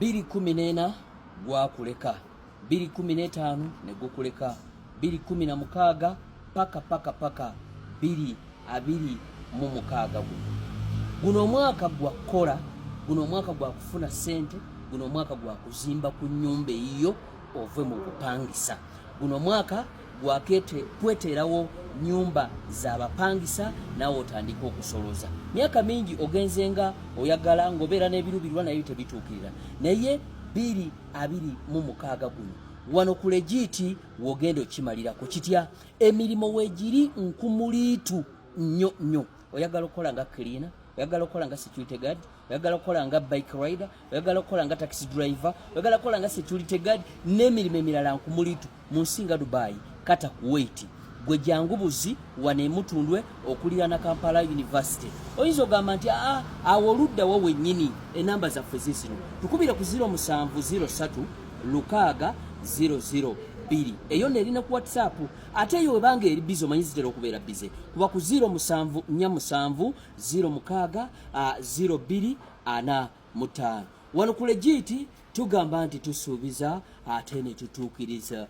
214 gwakuleka 215 ne gukuleka 216 paka 226 guno omwaka gwa kola guno omwaka gwa kufuna sente guno omwaka gwa kuzimba ku nyumba eyo ove mu kupangisa guno omwaka gwa kweterawo nyumba za bapangisa nawe otandika okusoloza myaka mingi ogenzenga oyagala ngobera n'ebirubirwa nayo tebituukirira naye 226 guno wano ku legiti wogenda okimalirako kitya emirimu wegiri nkumuliitu nnyo oyagala okukola nga cleaner oyagala okukola nga security guard oyagala okukola nga bike rider oyagala okukola nga taxi driver oyagala okukola nga security guard n'emirimu emirala nkumuliitu mu nsi nga Dubai kata Kuwait gwe jangu buzi wane mutundwe okulira na Kampala University oyinza ogamba nti awo oludda wo wennyini enamba zaffe zisino tukubira ku 0703 Lukaga 002 eyo nerina ku WhatsApp ate eyo webanga eri bizo manyi zitera okubeera bize kuba ku 0747 06 0245 wano ku legiti tugamba nti tusuubiza ate ne tutuukiriza